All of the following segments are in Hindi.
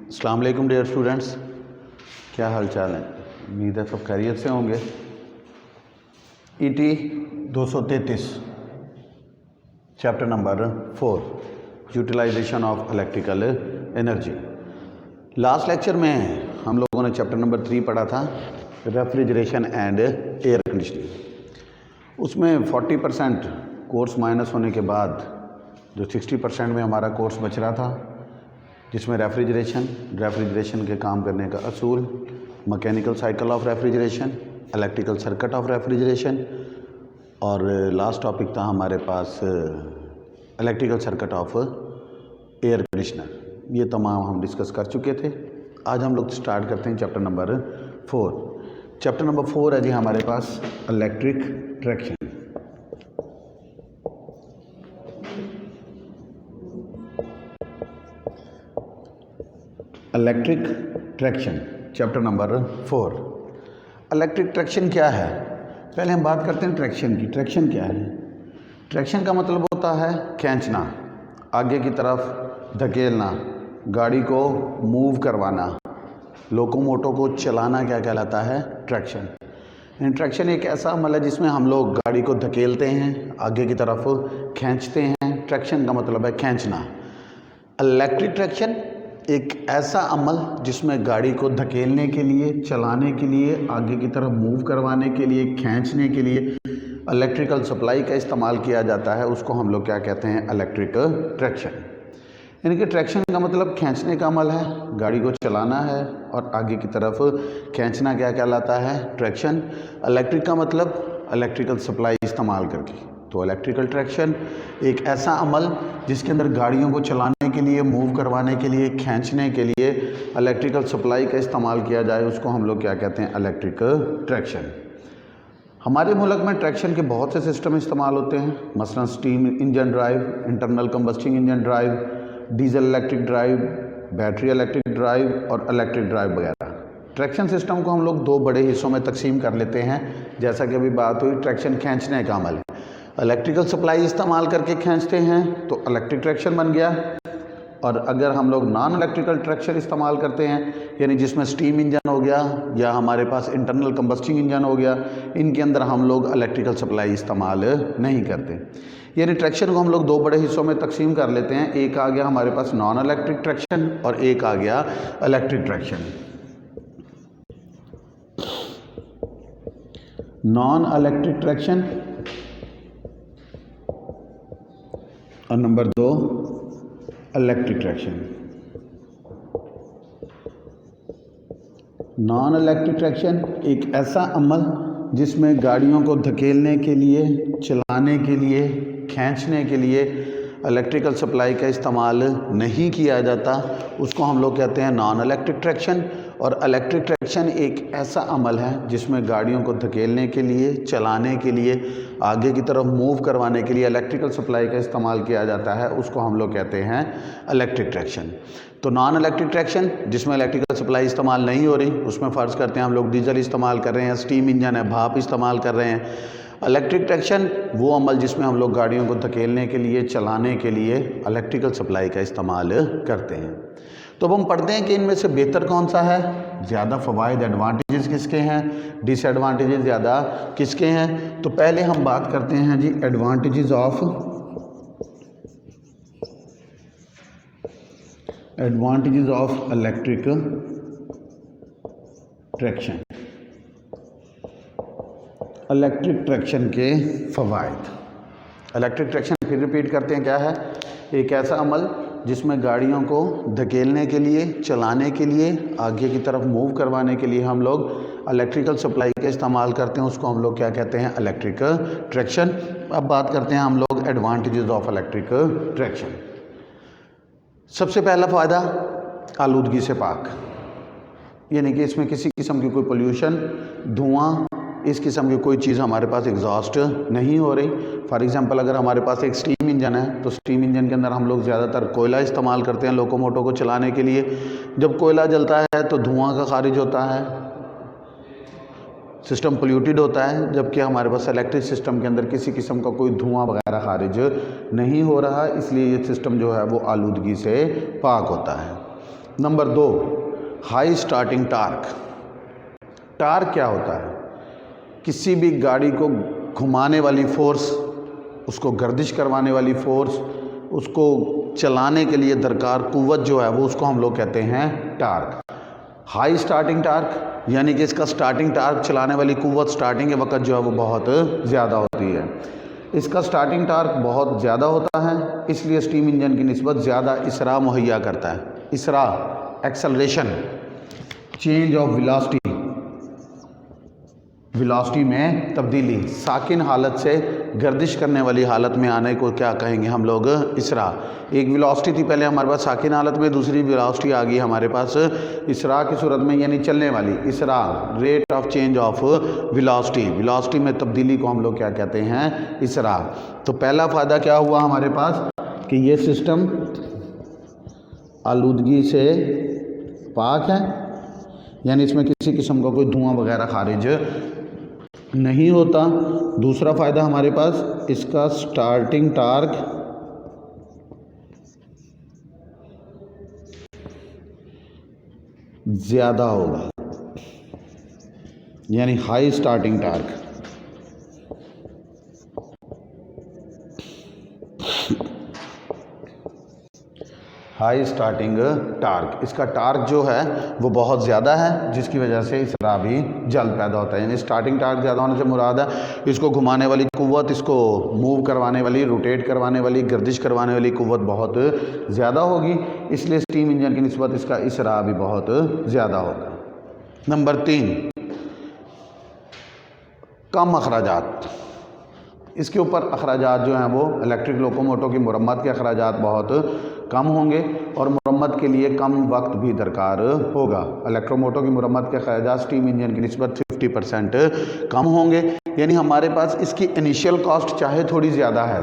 अस्सलाम वालेकुम डियर स्टूडेंट्स, क्या हाल चाल है। उम्मीद है सब खैरियत से होंगे। ET 233 chapter number 4 utilisation of electrical energy. Last lecture में हम लोगों ने चैप्टर नंबर 3 पढ़ा था, रेफ्रिजरेशन एंड एयर कंडीशनिंग। उसमें 40% कोर्स माइनस होने के बाद जो 60% में हमारा कोर्स बच रहा था, जिसमें रेफ्रिजरेशन के काम करने का असूल, mechanical cycle of refrigeration, electrical circuit of refrigeration और लास्ट टॉपिक था हमारे पास electrical circuit of air conditioner. ये तमाम हम डिस्कस कर चुके थे। आज हम लोग स्टार्ट करते हैं चैप्टर नंबर 4। चैप्टर नंबर 4 है जी हमारे पास electric traction. Electric traction chapter number 4। Electric traction क्या है? पहले हम बात करते हैं ट्रैक्शन की। ट्रैक्शन क्या है? ट्रैक्शन का मतलब होता है खींचना, आगे की तरफ धकेलना, गाड़ी को मूव करवाना, लोकोमोटिव को चलाना क्या कहलाता है? ट्रैक्शन। ट्रैक्शन एक ऐसा अमल है जिसमें हम लोग गाड़ी को धकेलते हैं, आगे की तरफ खींचते हैं। ट्रैक्शन का मतलब है खींचना। इलेक्ट्रिक ट्रैक्शन एक ऐसा अमल जिसमें गाड़ी को धकेलने के लिए, चलाने के लिए, आगे की तरफ मूव करवाने के लिए, खींचने के लिए इलेक्ट्रिकल सप्लाई का इस्तेमाल किया जाता है, उसको हम लोग क्या कहते हैं? Electric traction. यानी कि ट्रैक्शन का मतलब खींचने का अमल है, गाड़ी को चलाना है और आगे की तरफ खींचना क्या कहलाता है? ट्रैक्शन। इलेक्ट्रिक का मतलब इलेक्ट्रिकल सप्लाई इस्तेमाल करके। तो इलेक्ट्रिकल ट्रैक्शन एक ऐसा अमल जिसके अंदर गाड़ियों को चलाने के लिए, मूव करवाने के लिए, खींचने के लिए इलेक्ट्रिकल सप्लाई का इस्तेमाल किया जाए, उसको हम लोग क्या कहते हैं? Electric traction. हमारे मुल्क में ट्रैक्शन के बहुत से सिस्टम इस्तेमाल होते हैं, मसलन steam engine drive, internal combusting engine drive, diesel electric drive, battery electric drive और इलेक्ट्रिक ड्राइव वगैरह। ट्रैक्शन सिस्टम को हम लोग दो बड़े हिस्सों में तकसीम कर लेते हैं। जैसा कि अभी बात हुई, ट्रैक्शन खींचने का अमल है, इलेक्ट्रिकल सप्लाई इस्तेमाल करके खींचते हैं तो इलेक्ट्रिक ट्रैक्शन बन गया। और अगर हम लोग नॉन इलेक्ट्रिकल ट्रैक्शन इस्तेमाल करते हैं, यानी जिसमें स्टीम इंजन हो गया या हमारे पास इंटरनल कंबस्टिंग इंजन हो गया, इनके अंदर हम लोग इलेक्ट्रिकल सप्लाई इस्तेमाल नहीं करते। यानी ट्रैक्शन को हम लोग दो बड़े हिस्सों में तकसीम कर लेते हैं। एक आ गया हमारे पास नॉन इलेक्ट्रिक ट्रैक्शन और एक आ गया electric traction. Non electric traction और number 2 electric traction. Non electric traction एक ऐसा अमल जिसमें गाड़ियों को धकेलने के लिए, चलाने के लिए, खींचने के लिए इलेक्ट्रिकल सप्लाई का इस्तेमाल नहीं किया जाता, उसको हम लोग कहते हैं नॉन इलेक्ट्रिक ट्रैक्शन। और इलेक्ट्रिक ट्रैक्शन एक ऐसा अमल है जिसमें गाड़ियों को धकेलने के लिए, चलाने के लिए, आगे की तरफ मूव करवाने के लिए इलेक्ट्रिकल सप्लाई का इस्तेमाल किया जाता है, उसको हम लोग कहते हैं इलेक्ट्रिक ट्रैक्शन। तो नॉन इलेक्ट्रिक ट्रैक्शन जिसमें इलेक्ट्रिकल सप्लाई इस्तेमाल नहीं हो रही, उसमें फ़र्ज़ करते हैं हम लोग डीजल इस्तेमाल कर रहे हैं, स्टीम इंजन है, भाप इस्तेमाल कर रहे हैं। इलेक्ट्रिक ट्रैक्शन वो अमल जिसमें हम लोग गाड़ियों को धकेलने के लिए, चलाने के लिए इलेक्ट्रिकल सप्लाई का इस्तेमाल करते हैं। तो अब हम पढ़ते हैं कि इनमें से बेहतर कौन सा है, ज़्यादा फ़वाइद, एडवांटेजेस किसके हैं, डिसएडवांटेजेस ज़्यादा किसके हैं। तो पहले हम बात करते हैं जी advantages of electric traction. Electric traction के फ़वाइद। इलेक्ट्रिक ट्रैक्शन फिर रिपीट करते हैं, क्या है? एक ऐसा अमल जिसमें गाड़ियों को धकेलने के लिए, चलाने के लिए, आगे की तरफ मूव करवाने के लिए हम लोग इलेक्ट्रिकल सप्लाई का इस्तेमाल करते हैं, उसको हम लोग क्या कहते हैं? Electric traction. अब बात करते हैं हम लोग एडवांटेजेस ऑफ इलेक्ट्रिक ट्रैक्शन। सबसे पहला फ़ायदा, आलूदगी से पाक, यानी कि इसमें किसी किस्म की कोई पोल्यूशन, धुआं, इस किस्म की कोई चीज़ हमारे पास एग्जॉस्ट नहीं हो रही। फॉर एग्जांपल अगर हमारे पास एक स्टीम इंजन है तो स्टीम इंजन के अंदर हम लोग ज़्यादातर कोयला इस्तेमाल करते हैं लोकोमोटिव को चलाने के लिए। जब कोयला जलता है तो धुआं का खारिज होता है, सिस्टम पोल्यूटेड होता है, जबकि हमारे पास इलेक्ट्रिक सिस्टम के अंदर किसी किस्म का कोई धुआं वगैरह खारिज नहीं हो रहा, इसलिए ये सिस्टम जो है वो आलूदगी से पाक होता है। Number 2 high starting torque. Torque क्या होता है? किसी भी गाड़ी को घुमाने वाली फोर्स, उसको गर्दिश करवाने वाली फोर्स, उसको चलाने के लिए दरकार कुव्वत जो है वो उसको हम लोग कहते हैं टार्क। हाई स्टार्टिंग टार्क यानी कि इसका स्टार्टिंग टार्क, चलाने वाली कुव्वत स्टार्टिंग के वक्त जो है वो बहुत ज़्यादा होती है। इसका स्टार्टिंग टार्क बहुत ज़्यादा होता है, इसलिए स्टीम इंजन की निस्बत ज़्यादा इसरा मुहैया करता है। इसरा acceleration, change of velocity, velocity में तब्दीली, साकिन हालत से गर्दिश करने वाली हालत में आने को क्या कहेंगे हम लोग? इसरा। एक वेलोसिटी थी पहले हमारे पास साकिन हालत में, दूसरी वेलोसिटी आ गई हमारे पास इसरा की सूरत में, यानी चलने वाली। इसरा rate of change of velocity, velocity में तब्दीली को हम लोग क्या कहते हैं? इसरा। तो पहला फ़ायदा क्या हुआ हमारे पास कि ये सिस्टम आलूदगी से पाक है, यानी इसमें किसी किस्म का कोई धुआं वगैरह खारिज नहीं होता। दूसरा फ़ायदा हमारे पास इसका स्टार्टिंग टार्क ज़्यादा होगा, यानी high starting torque. High starting torque, इसका टार्क जो है वो बहुत ज़्यादा है, जिसकी वजह से इसरा भी जल्द पैदा होता है। यानी स्टार्टिंग टार्क ज़्यादा होने से मुराद है इसको घुमाने वाली कुव्वत, इसको मूव करवाने वाली, रोटेट करवाने वाली, गर्दिश करवाने वाली कुव्वत बहुत ज़्यादा होगी, इसलिए स्टीम इंजन की निस्बत इसका इसरा भी बहुत ज़्यादा होगा। नंबर 3 कम अखराजात। इसके ऊपर अखराजात जो हैं वो इलेक्ट्रिक लोकोमोटिव की मरम्मत के अखराजात बहुत कम होंगे और मरम्मत के लिए कम वक्त भी दरकार होगा। इलेक्ट्रोमोटिव की मरम्मत के अखराजात स्टीम इंजन की निस्बत 50% कम होंगे, यानी हमारे पास इसकी इनिशियल कॉस्ट चाहे थोड़ी ज़्यादा है,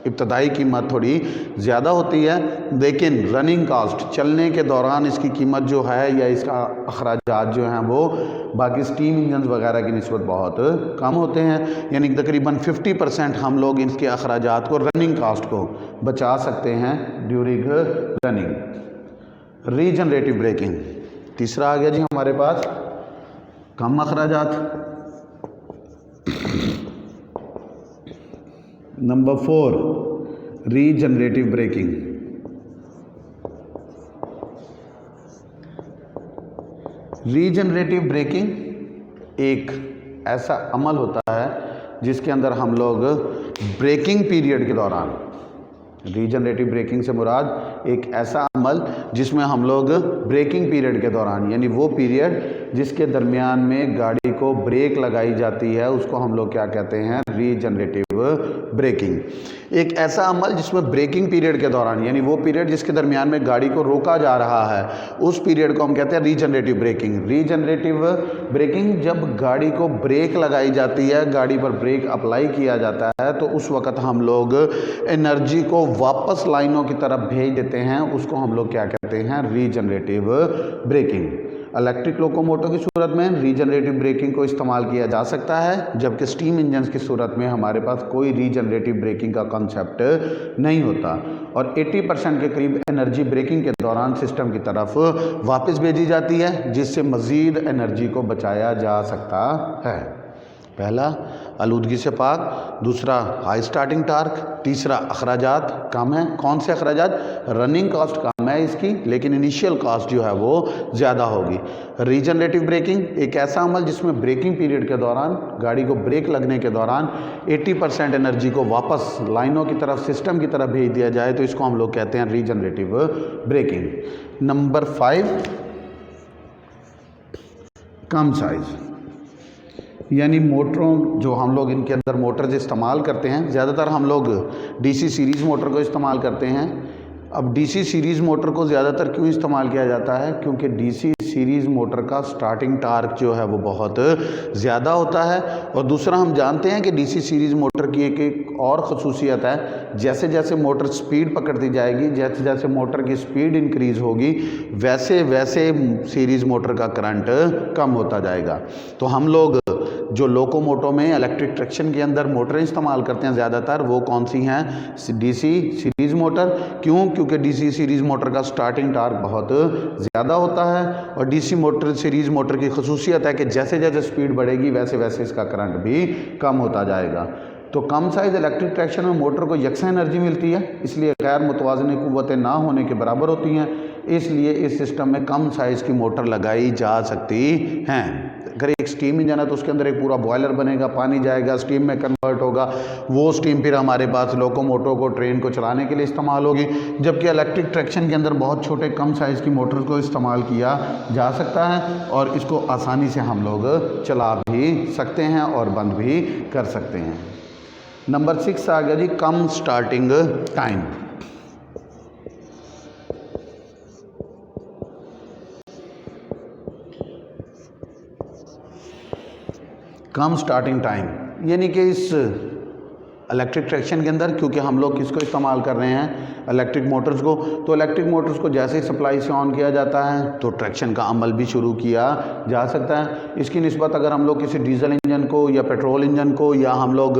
इब्तदाई कीमत थोड़ी ज़्यादा होती है, लेकिन रनिंग कॉस्ट, चलने के दौरान इसकी कीमत जो है या इसका अखराजात जो हैं वो बाकी स्टीम इंजन वगैरह की निस्बत बहुत कम होते हैं। यानी तकरीबन 50% हम लोग इसके अखराजात को, रनिंग कॉस्ट को बचा सकते हैं ड्यूरिंग रनिंग। रीजनरेटिव ब्रेकिंग तीसरा आ गया जी हमारे पास, कम अखराजात। Number 4 regenerative braking. Regenerative braking एक ऐसा अमल होता है जिसके अंदर हम लोग ब्रेकिंग पीरियड के दौरान, रीजनरेटिव ब्रेकिंग से मुराद एक ऐसा अमल जिसमें हम लोग ब्रेकिंग पीरियड के दौरान, यानी वो पीरियड जिसके दरमियान में गाड़ी को ब्रेक लगाई जाती है, उसको हम लोग क्या कहते हैं? Regenerative braking. एक ऐसा अमल जिसमें ब्रेकिंग पीरियड के दौरान, यानी वो पीरियड जिसके दरमियान में गाड़ी को रोका जा रहा है, उस पीरियड को हम कहते हैं रीजनरेटिव ब्रेकिंग। रीजनरेटिव ब्रेकिंग जब गाड़ी को ब्रेक लगाई जाती है, गाड़ी पर ब्रेक अप्लाई किया जाता है, तो उस वक़्त हम लोग एनर्जी को वापस लाइनों की तरफ भेज देते हैं, उसको हम लोग क्या कहते हैं? Regenerative braking. इलेक्ट्रिक लोकोमोटिव की सूरत में रीजनरेटिव ब्रेकिंग को इस्तेमाल किया जा सकता है, जबकि स्टीम इंजन की सूरत में हमारे पास कोई रीजनरेटिव ब्रेकिंग का कॉन्सेप्ट नहीं होता और 80% के करीब एनर्जी ब्रेकिंग के दौरान सिस्टम की तरफ वापस भेजी जाती है, जिससे मज़ीद एनर्जी को बचाया जा सकता है। पहला आलूदगी से पाक, दूसरा हाई स्टार्टिंग टार्क, तीसरा अखराजात कम है। कौन से अखराजात? रनिंग कॉस्ट कम है इसकी, लेकिन इनिशियल कॉस्ट जो है वो ज़्यादा होगी। रीजनरेटिव ब्रेकिंग एक ऐसा अमल जिसमें ब्रेकिंग पीरियड के दौरान, गाड़ी को ब्रेक लगने के दौरान 80% एनर्जी को वापस लाइनों की तरफ, सिस्टम की तरफ भेज दिया जाए, तो इसको हम लोग कहते हैं रीजनरेटिव ब्रेकिंग। नंबर 5 कम साइज़, यानी मोटरों, जो हम लोग इनके अंदर मोटर्स इस्तेमाल करते हैं, ज़्यादातर हम लोग डीसी सीरीज़ मोटर को इस्तेमाल करते हैं। अब डीसी सीरीज़ मोटर को ज़्यादातर क्यों इस्तेमाल किया जाता है? क्योंकि डीसी सीरीज़ मोटर का स्टार्टिंग टार्क जो है वो बहुत ज़्यादा होता है, और दूसरा हम जानते हैं कि डीसी सीरीज़ मोटर की एक और ख़ुसूसियत है, जैसे जैसे मोटर स्पीड पकड़ती जाएगी, जैसे जैसे मोटर की स्पीड इंक्रीज़ होगी, वैसे वैसे सीरीज़ मोटर का करंट कम होता जाएगा। तो हम लोग जो लोकोमोटो में इलेक्ट्रिक ट्रैक्शन के अंदर मोटरें इस्तेमाल करते हैं ज़्यादातर, वो कौन सी हैं? DC series motor. क्यों? क्योंकि डीसी सीरीज़ मोटर का स्टार्टिंग टार्क बहुत ज़्यादा होता है और डीसी मोटर सीरीज़ मोटर की खसूसियत है कि जैसे जैसे स्पीड बढ़ेगी वैसे वैसे इसका करंट भी कम होता जाएगा। तो कम साइज़ इलेक्ट्रिक ट्रैक्शन में मोटर को यकसा एनर्जी मिलती है, इसलिए गैर मुतवाज़िन क़ुव्वतें ना होने के बराबर होती हैं, इसलिए इस सिस्टम में कम साइज़ की मोटर लगाई जा सकती हैं। अगर एक स्टीम इंजन है तो उसके अंदर एक पूरा बॉयलर बनेगा, पानी जाएगा, स्टीम में कन्वर्ट होगा, वो स्टीम फिर हमारे पास लोकोमोटिव को, ट्रेन को चलाने के लिए इस्तेमाल होगी। जबकि इलेक्ट्रिक ट्रैक्शन के अंदर बहुत छोटे कम साइज़ की मोटर को इस्तेमाल किया जा सकता है और इसको आसानी से हम लोग चला भी सकते हैं और बंद भी कर सकते हैं। नंबर 6 आ गया जी, कम स्टार्टिंग टाइम। कम स्टार्टिंग टाइम यानी कि इस इलेक्ट्रिक ट्रैक्शन के अंदर, क्योंकि हम लोग किसको इस्तेमाल कर रहे हैं? इलेक्ट्रिक मोटर्स को। तो इलेक्ट्रिक मोटर्स को जैसे ही सप्लाई से ऑन किया जाता है तो ट्रैक्शन का अमल भी शुरू किया जा सकता है। इसकी निस्बत अगर हम लोग किसी डीजल इंजन को या पेट्रोल इंजन को या हम लोग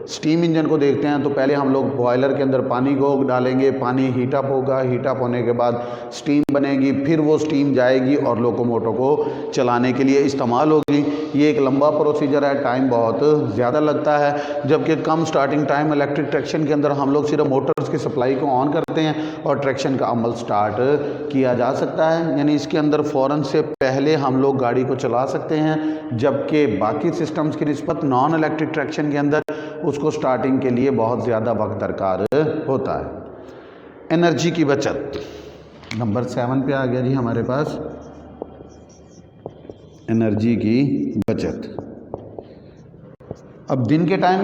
स्टीम इंजन को देखते हैं तो पहले हम लोग बॉयलर के अंदर पानी को डालेंगे, पानी हीटअप होगा, हीटअप होने के बाद स्टीम बनेगी, फिर वो स्टीम जाएगी और लोकोमोटिव को चलाने के लिए इस्तेमाल होगी। ये एक लंबा प्रोसीजर है, टाइम बहुत ज़्यादा लगता है। जबकि कम स्टार्टिंग टाइम इलेक्ट्रिक ट्रैक्शन के अंदर हम लोग सिर्फ मोटर्स की सप्लाई को ऑन करते हैं और ट्रैक्शन का अमल स्टार्ट किया जा सकता है। यानी इसके अंदर फ़ौरन से पहले हम लोग गाड़ी को चला सकते हैं, जबकि बाकी सिस्टम्स की निस्बत नॉन इलेक्ट्रिक ट्रैक्शन के अंदर उसको स्टार्टिंग के लिए बहुत ज़्यादा वक्त दरकार होता है। एनर्जी की बचत नंबर 7 पे आ गया जी हमारे पास, एनर्जी की बचत। अब दिन के टाइम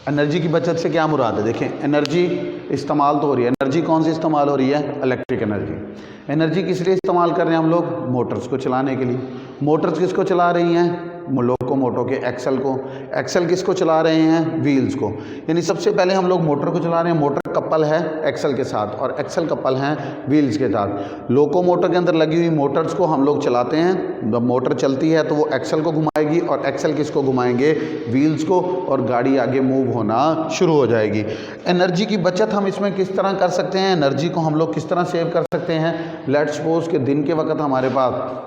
एनर्जी की बचत से क्या मुराद है? देखें, एनर्जी इस्तेमाल तो हो रही है, एनर्जी कौन सी इस्तेमाल हो रही है? Electric energy. एनर्जी किस लिए इस्तेमाल कर रहे हैं हम लोग? मोटर्स को चलाने के लिए। मोटर्स किसको चला रही हैं? लोकोमोटिव के एक्सल को। एक्सल किसको चला रहे हैं? व्हील्स को। यानी सबसे पहले हम लोग मोटर को चला रहे हैं, मोटर कपल है एक्सल के साथ और एक्सल कपल हैं व्हील्स के साथ। लोकोमोटिव के अंदर लगी हुई मोटर्स को हम लोग चलाते हैं। जब मोटर चलती है तो वो एक्सल को घुमाएगी और एक्सल किसको घुमाएंगे? व्हील्स को, और गाड़ी आगे मूव होना शुरू हो जाएगी। एनर्जी की बचत हम इसमें किस तरह कर सकते हैं? एनर्जी को हम लोग किस तरह सेव कर सकते हैं? लेट्स सपोज कि दिन के वक्त हमारे पास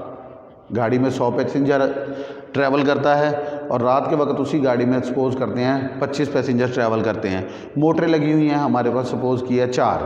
गाड़ी में 100 पैसेंजर ट्रैवल करता है और रात के वक्त उसी गाड़ी में सपोज करते हैं 25 पैसेंजर ट्रैवल करते हैं। मोटरें लगी हुई हैं हमारे पास, सपोज की है 4।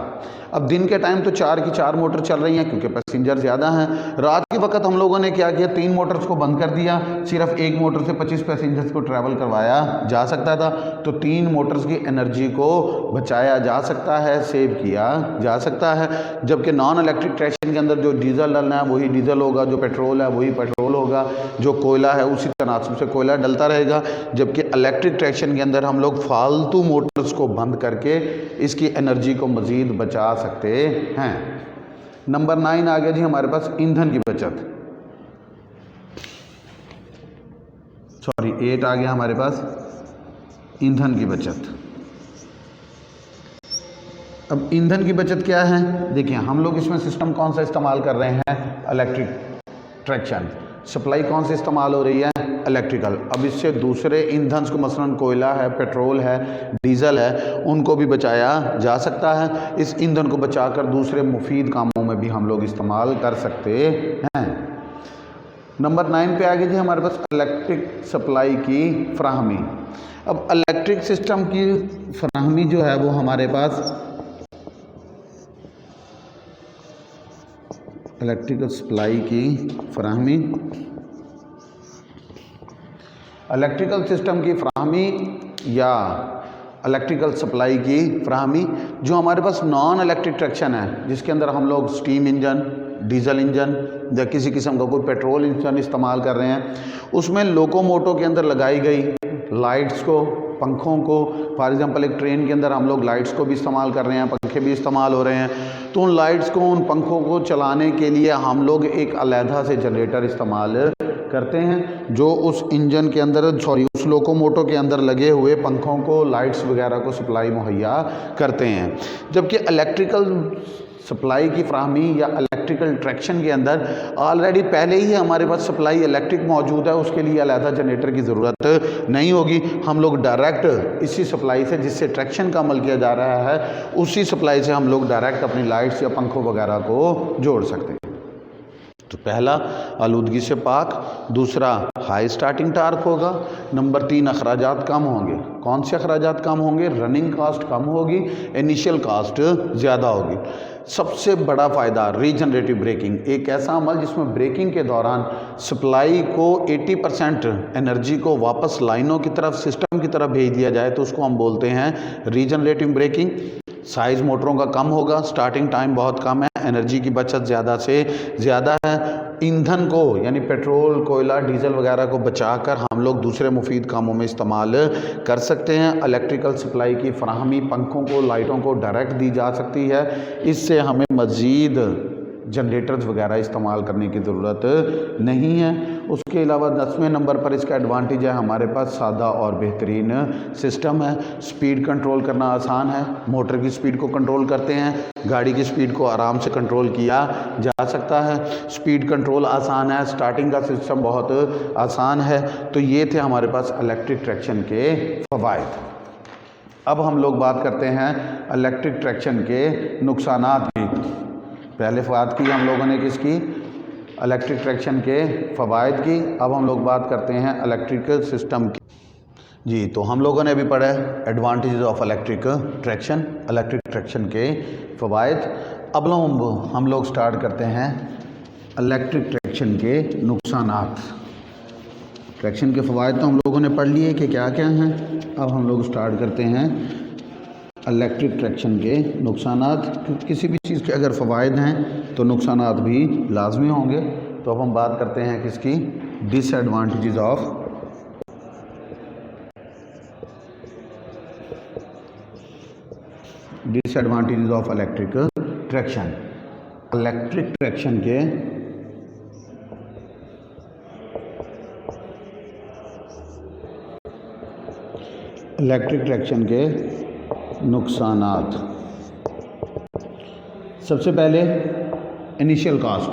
अब दिन के टाइम तो 4 की 4 मोटर चल रही हैं क्योंकि पैसेंजर ज़्यादा हैं। रात के वक्त हम लोगों ने क्या किया? 3 मोटर्स को बंद कर दिया, सिर्फ एक मोटर से 25 पैसेंजर्स को ट्रैवल करवाया जा सकता था। तो 3 मोटर्स की एनर्जी को बचाया जा सकता है, सेव किया जा सकता है। जबकि नॉन इलेक्ट्रिक ट्रैक्शन के अंदर जो डीजल डलना है वही डीजल होगा, जो पेट्रोल है वही पेट्रोल होगा, जो कोयला है उसी तनासब से कोयला डलता रहेगा। जबकि इलेक्ट्रिक ट्रैक्शन के अंदर हम लोग फालतू मोटर्स को बंद करके इसकी एनर्जी को मज़ीद बचा सकते हैं। नंबर 9 आ गया जी हमारे पास, ईंधन की बचत। 8 आ गया हमारे पास, ईंधन की बचत। अब ईंधन की बचत क्या है? देखिए, हम लोग इसमें सिस्टम कौन सा इस्तेमाल कर रहे हैं? Electric traction. सप्लाई कौन सी इस्तेमाल हो रही है? इलेक्ट्रिकल। अब इससे दूसरे ईंधन को, मसलन कोयला है, पेट्रोल है, डीजल है, उनको भी बचाया जा सकता है। इस ईंधन को बचाकर दूसरे मुफीद कामों में भी हम लोग इस्तेमाल कर सकते हैं। नंबर 9 पे आ गई जी हमारे पास, इलेक्ट्रिक सप्लाई की फराहमी। अब इलेक्ट्रिक सिस्टम की फराहमी जो है वो हमारे पास, इलेक्ट्रिकल सप्लाई की फराहमी, इलेक्ट्रिकल सिस्टम की फराहमी या इलेक्ट्रिकल सप्लाई की फराहमी जो हमारे पास नॉन इलेक्ट्रिक ट्रैक्शन है, जिसके अंदर हम लोग स्टीम इंजन, डीजल इंजन या किसी किस्म का कोई पेट्रोल इंजन इस्तेमाल कर रहे हैं, उसमें लोकोमोटिव के अंदर लगाई गई लाइट्स को, पंखों को, फॉर एग्जांपल एक ट्रेन के अंदर हम लोग लाइट्स को भी इस्तेमाल कर रहे हैं, पंखे भी इस्तेमाल हो रहे हैं, तो उन लाइट्स को, उन पंखों को चलाने के लिए हम लोग एक अलहदा से जनरेटर इस्तेमाल करते हैं जो उस इंजन के अंदर, उस लोकोमोटिव के अंदर लगे हुए पंखों को, लाइट्स वगैरह को सप्लाई मुहैया करते हैं। जबकि इलेक्ट्रिकल सप्लाई की फ्राहमी या इलेक्ट्रिकल ट्रैक्शन के अंदर ऑलरेडी पहले ही हमारे पास सप्लाई इलेक्ट्रिक मौजूद है, उसके लिए अलहदा जनरेटर की ज़रूरत नहीं होगी। हम लोग डायरेक्ट इसी सप्लाई से, जिससे ट्रैक्शन का अमल किया जा रहा है, उसी सप्लाई से हम लोग डायरेक्ट अपनी लाइट्स या पंखों वगैरह को जोड़ सकते हैं। तो पहला आलूदगी से पाक, दूसरा हाई स्टार्टिंग टार्क होगा, नंबर 3 अखराजात कम होंगे। कौन से अखराजात कम होंगे? रनिंग कास्ट कम होगी, इनिशियल कास्ट ज़्यादा होगी। सबसे बड़ा फ़ायदा रीजनरेटिव ब्रेकिंग, एक ऐसा अमल जिसमें ब्रेकिंग के दौरान सप्लाई को 80% एनर्जी को वापस लाइनों की तरफ, सिस्टम की तरफ भेज दिया जाए, तो उसको हम बोलते हैं रीजनरेटिव ब्रेकिंग। साइज़ मोटरों का कम होगा, स्टार्टिंग टाइम बहुत कम है, एनर्जी की बचत ज़्यादा से ज़्यादा है। ईंधन को यानी पेट्रोल, कोयला, डीजल वगैरह को बचाकर हम लोग दूसरे मुफीद कामों में इस्तेमाल कर सकते हैं। इलेक्ट्रिकल सप्लाई की फराहमी पंखों को, लाइटों को डायरेक्ट दी जा सकती है। इससे हमें मज़ीद जनरेटर्स वगैरह इस्तेमाल करने की ज़रूरत नहीं है। उसके अलावा 10वें नंबर पर इसका एडवांटेज है, हमारे पास सादा और बेहतरीन सिस्टम है। स्पीड कंट्रोल करना आसान है, मोटर की स्पीड को कंट्रोल करते हैं, गाड़ी की स्पीड को आराम से कंट्रोल किया जा सकता है। स्पीड कंट्रोल आसान है, स्टार्टिंग का सिस्टम बहुत आसान है। तो ये थे हमारे पास इलेक्ट्रिक ट्रैक्शन के फ़वाइद। अब हम लोग बात करते हैं इलेक्ट्रिक ट्रैक्शन के नुकसानात की। पहले बात की हम लोगों ने किसकी? इलेक्ट्रिक ट्रैक्शन के फ़वाइद की। अब हम लोग बात करते हैं इलेक्ट्रिकल सिस्टम की। जी, तो हम लोगों ने अभी पढ़ा है एडवांटेजेस ऑफ इलेक्ट्रिक ट्रैक्शन के फ़वाइद। अब हम लोग स्टार्ट करते हैं इलेक्ट्रिक ट्रैक्शन के नुकसानात। ट्रैक्शन के फ़वाइद तो हम लोगों ने पढ़ लिए कि क्या क्या हैं। अब हम लोग स्टार्ट करते हैं इलेक्ट्रिक ट्रैक्शन के नुकसानात। किसी भी चीज़ के अगर फ़वाइद हैं तो नुकसानात भी लाजमी होंगे। तो अब हम बात करते हैं किसकी? Disadvantages of electric traction. Electric traction के नुकसानात। सबसे पहले इनिशियल कास्ट,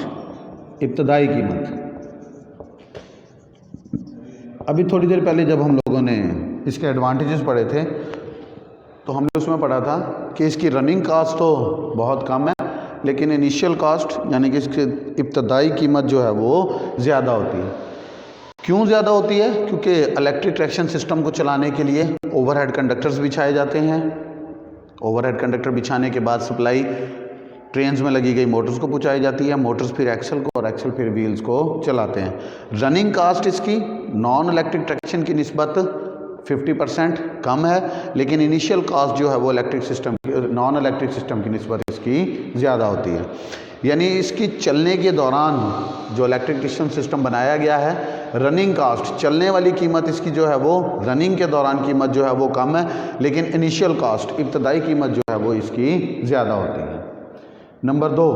इब्तदाई कीमत। अभी थोड़ी देर पहले जब हम लोगों ने इसके एडवांटेजेस पढ़े थे तो हमने उसमें पढ़ा था कि इसकी रनिंग कास्ट तो बहुत कम है, लेकिन इनिशियल कास्ट यानी कि इसकी इब्तदाई कीमत जो है वो ज़्यादा होती है। क्यों ज़्यादा होती है? क्योंकि इलेक्ट्रिक ट्रैक्शन सिस्टम को चलाने के लिए ओवरहेड कंडक्टर्स बिछाए जाते हैं। ओवरहेड कंडक्टर बिछाने के बाद सप्लाई ट्रेन्स में लगी गई मोटर्स को पहुंचाई जाती है, मोटर्स फिर एक्सल को और एक्सल फिर व्हील्स को चलाते हैं। रनिंग कास्ट इसकी नॉन इलेक्ट्रिक ट्रैक्शन की निस्बत 50% कम है, लेकिन इनिशियल कास्ट जो है वो नॉन इलेक्ट्रिक सिस्टम की निस्बत इसकी ज़्यादा होती है। यानी इसकी चलने के दौरान जो इलेक्ट्रिक ट्रैक्शन सिस्टम बनाया गया है, रनिंग कास्ट, चलने वाली कीमत इसकी जो है वो रनिंग के दौरान कीमत जो है वो कम है, लेकिन इनिशियल कास्ट, इब्तदाई कीमत जो है वो इसकी ज़्यादा होती है। नंबर 2,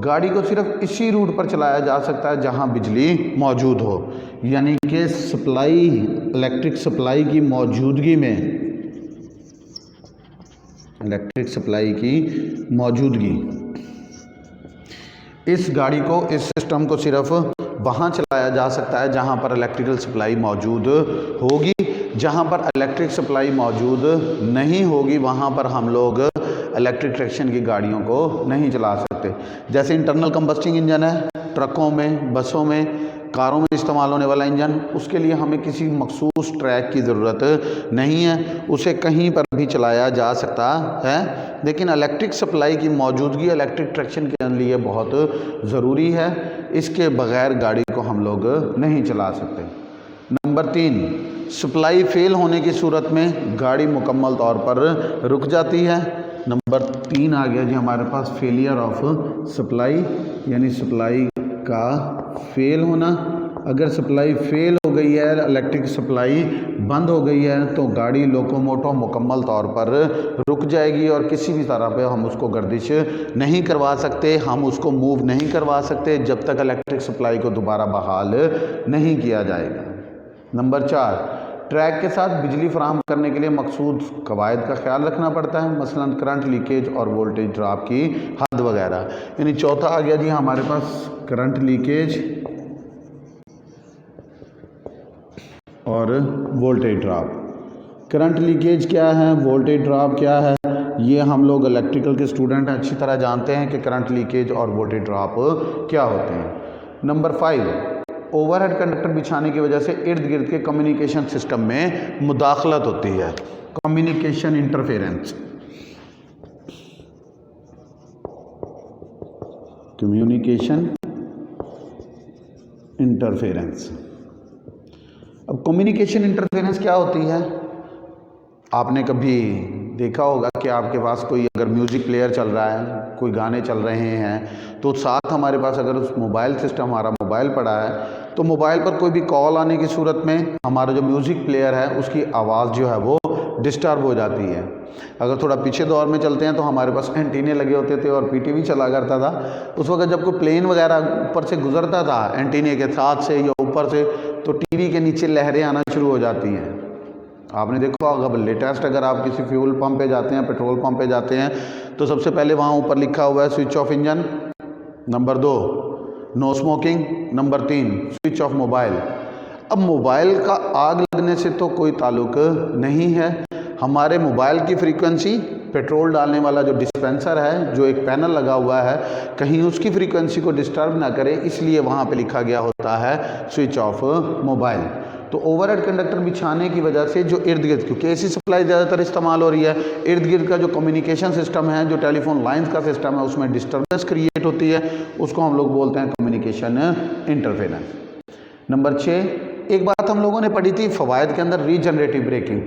गाड़ी को सिर्फ इसी रूट पर चलाया जा सकता है जहां बिजली मौजूद हो, यानी कि इलेक्ट्रिक सप्लाई की मौजूदगी इस गाड़ी को, इस सिस्टम को सिर्फ वहाँ चलाया जा सकता है जहाँ पर इलेक्ट्रिकल सप्लाई मौजूद होगी। जहाँ पर इलेक्ट्रिक सप्लाई मौजूद नहीं होगी वहाँ पर हम लोग इलेक्ट्रिक ट्रैक्शन की गाड़ियों को नहीं चला सकते। जैसे इंटरनल कंबस्टिंग इंजन है ट्रकों में, बसों में, कारों में इस्तेमाल होने वाला इंजन, उसके लिए हमें किसी मखसूस ट्रैक की ज़रूरत नहीं है, उसे कहीं पर भी चलाया जा सकता है। लेकिन इलेक्ट्रिक सप्लाई की मौजूदगी इलेक्ट्रिक ट्रैक्शन के लिए बहुत ज़रूरी है, इसके बग़ैर गाड़ी को हम लोग नहीं चला सकते। नंबर 3, सप्लाई फेल होने की सूरत में गाड़ी मुकम्मल तौर पर रुक जाती है। नंबर 3 आ गया जी हमारे पास फेलियर ऑफ सप्लाई, यानी सप्लाई का फेल होना। अगर सप्लाई फेल हो गई है, इलेक्ट्रिक सप्लाई बंद हो गई है, तो गाड़ी लोकोमोटिव मुकम्मल तौर पर रुक जाएगी और किसी भी तरह पे हम उसको गर्दिश नहीं करवा सकते, हम उसको मूव नहीं करवा सकते जब तक इलेक्ट्रिक सप्लाई को दोबारा बहाल नहीं किया जाएगा। नंबर 4, ट्रैक के साथ बिजली फराहम करने के लिए मकसूद कवायद का ख्याल रखना पड़ता है, मसलन करंट लीकेज और वोल्टेज ड्रॉप की हद वगैरह। यानी चौथा आ गया जी हमारे पास करंट लीकेज और वोल्टेज ड्रॉप। करंट लीकेज क्या है, वोल्टेज ड्रॉप क्या है, ये हम लोग इलेक्ट्रिकल के स्टूडेंट अच्छी तरह जानते हैं कि करंट लीकेज और वोल्टेज ड्रॉप क्या होते हैं। नंबर 5, ओवरहेड कंडक्टर बिछाने की वजह से इर्द गिर्द के कम्युनिकेशन सिस्टम में मुदाखलत होती है, कम्युनिकेशन इंटरफेरेंस। Communication interference. अब कम्युनिकेशन इंटरफेरेंस क्या होती है? आपने कभी देखा होगा कि आपके पास कोई अगर म्यूज़िक प्लेयर चल रहा है, कोई गाने चल रहे हैं, तो साथ हमारे पास अगर उस मोबाइल सिस्टम, हमारा मोबाइल पड़ा है, तो मोबाइल पर कोई भी कॉल आने की सूरत में हमारा जो म्यूज़िक प्लेयर है उसकी आवाज़ जो है वो डिस्टर्ब हो जाती है। अगर थोड़ा पीछे दौर में चलते हैं तो हमारे पास एंटीने लगे होते थे और पीटीवी चला करता था। उस वक्त जब कोई प्लेन वगैरह ऊपर से गुजरता था एंटीने के साथ से या ऊपर से, तो टीवी के नीचे लहरें आना शुरू हो जाती हैं। आपने देखा होगा, अब लेटेस्ट अगर आप किसी फ्यूल पंप पे जाते हैं, पेट्रोल पंप पे जाते हैं, तो सबसे पहले वहाँ ऊपर लिखा हुआ है switch off engine, number 2 no smoking, number 3 switch off mobile. अब मोबाइल का आग लगने से तो कोई ताल्लुक नहीं है, हमारे मोबाइल की फ्रीक्वेंसी पेट्रोल डालने वाला जो डिस्पेंसर है, जो एक पैनल लगा हुआ है, कहीं उसकी फ्रीक्वेंसी को डिस्टर्ब ना करे, इसलिए वहाँ पे लिखा गया होता है स्विच ऑफ मोबाइल। तो ओवरहेड कंडक्टर बिछाने की वजह से जो इर्द गिर्द, क्योंकि एसी सप्लाई ज़्यादातर इस्तेमाल हो रही है, इर्द गिर्द का जो कम्युनिकेशन सिस्टम है, जो टेलीफोन लाइंस का सिस्टम है, उसमें डिस्टर्बेंस क्रिएट होती है, उसको हम लोग बोलते हैं कम्युनिकेशन इंटरफेरेंस। नंबर 6, एक बात हम लोगों ने पढ़ी थी फ़वायद के अंदर, रीजनरेटिव ब्रेकिंग,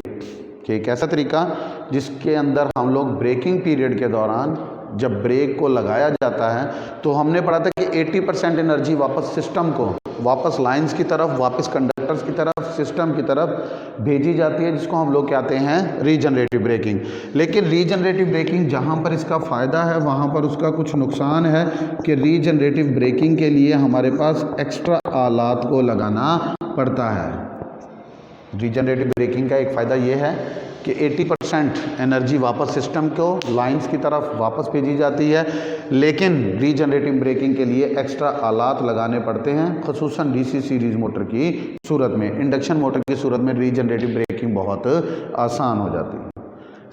कि एक ऐसा तरीका जिसके अंदर हम लोग ब्रेकिंग पीरियड के दौरान जब ब्रेक को लगाया जाता है तो हमने पढ़ा था कि 80% एनर्जी वापस सिस्टम को, वापस लाइंस की तरफ, वापस कंडक्टर्स की तरफ, सिस्टम की तरफ भेजी जाती है, जिसको हम लोग कहते हैं रीजनरेटिव ब्रेकिंग। लेकिन रीजनरेटिव ब्रेकिंग जहाँ पर इसका फ़ायदा है वहाँ पर उसका कुछ नुकसान है कि रीजनरेटिव ब्रेकिंग के लिए हमारे पास एक्स्ट्रा आलात को लगाना पड़ता है। रीजनरेटिव ब्रेकिंग का एक फ़ायदा ये है कि 80% एनर्जी वापस सिस्टम को, लाइंस की तरफ वापस भेजी जाती है, लेकिन रीजनरेटिव ब्रेकिंग के लिए एक्स्ट्रा आलात लगाने पड़ते हैं, ख़ुसूसन डीसी सीरीज़ मोटर की सूरत में। इंडक्शन मोटर की सूरत में रीजनरेटिव ब्रेकिंग बहुत आसान हो जाती है।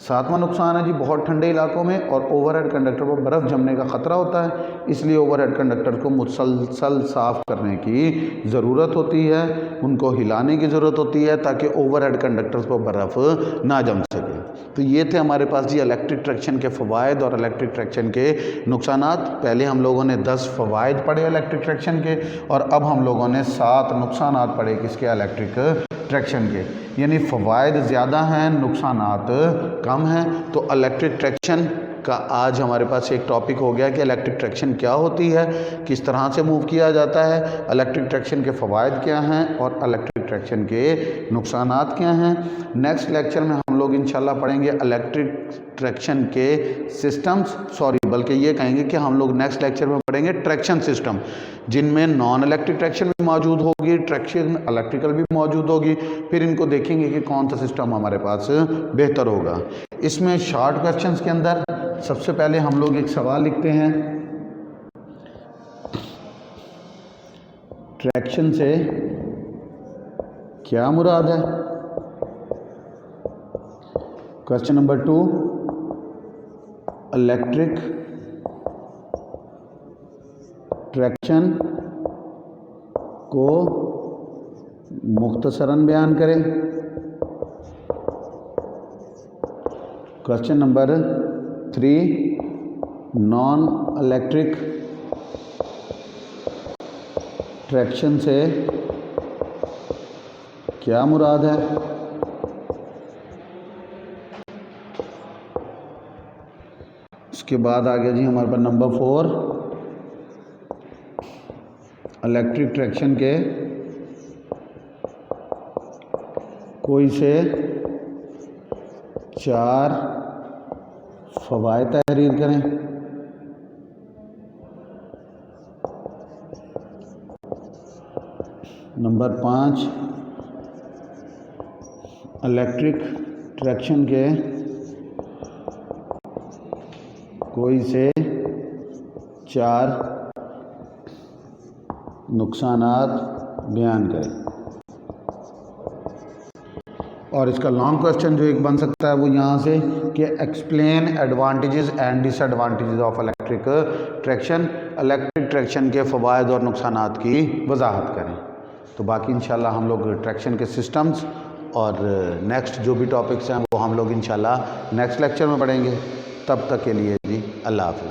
7वां नुकसान है जी, बहुत ठंडे इलाकों में और ओवरहेड कंडक्टर पर बर्फ़ जमने का ख़तरा होता है, इसलिए ओवरहेड कंडक्टर को मुसलसल साफ़ करने की ज़रूरत होती है, उनको हिलाने की ज़रूरत होती है ताकि ओवरहेड कंडक्टर्स पर बर्फ़ ना जम सके। तो ये थे हमारे पास जी इलेक्ट्रिक ट्रैक्शन के फ़वायद और इलेक्ट्रिक ट्रैक्शन के नुकसानात। पहले हम लोगों ने 10 फ़वायद पढ़े इलेक्ट्रिक ट्रैक्शन के, और अब हम लोगों ने 7 नुकसानात पढ़े किसके, इलेक्ट्रिक ट्रैक्शन के। यानी फ़वायद ज़्यादा हैं, नुकसानात कम हैं। तो इलेक्ट्रिक ट्रैक्शन का आज हमारे पास एक टॉपिक हो गया कि इलेक्ट्रिक ट्रैक्शन क्या होती है, किस तरह से मूव किया जाता है, इलेक्ट्रिक ट्रैक्शन के फ़वायद क्या हैं और इलेक्ट्रिक ट्रैक्शन के नुकसानात क्या हैं। नेक्स्ट लेक्चर में हम लोग इंशाल्लाह पढ़ेंगे इलेक्ट्रिक ट्रैक्शन के सिस्टम्स, बल्कि ये कहेंगे कि हम लोग नेक्स्ट लेक्चर में पढ़ेंगे ट्रैक्शन सिस्टम, जिनमें नॉन इलेक्ट्रिक ट्रैक्शन भी मौजूद होगी, ट्रैक्शन इलेक्ट्रिकल भी मौजूद होगी। फिर इनको देखेंगे कि कौन सा सिस्टम हमारे पास बेहतर होगा। इसमें शॉर्ट क्वेश्चंस के अंदर सबसे पहले हम लोग एक सवाल लिखते हैं, ट्रैक्शन से क्या मुराद है। क्वेश्चन नंबर 2, इलेक्ट्रिक ट्रैक्शन को मुख्तसरन बयान करें। Question number 3, non electric traction से क्या मुराद है। उसके बाद आ गया जी हमारे पास नंबर 4, इलेक्ट्रिक ट्रैक्शन के कोई से 4 फ़वायद तहरीर करें। नंबर 5, इलेक्ट्रिक ट्रैक्शन के कोई से 4 नुकसानात बयान करें। और इसका लॉन्ग क्वेश्चन जो एक बन सकता है वो यहाँ से कि explain advantages and disadvantages of electric traction, electric traction के फ़वाइद और नुकसानात की वजाहत करें। तो बाकी इंशाल्लाह हम लोग ट्रैक्शन के सिस्टम्स और नेक्स्ट जो भी टॉपिक्स हैं वो हम लोग इंशाल्लाह नेक्स्ट लेक्चर में पढ़ेंगे। तब तक के लिए जी अल्लाह हाफ़िज़।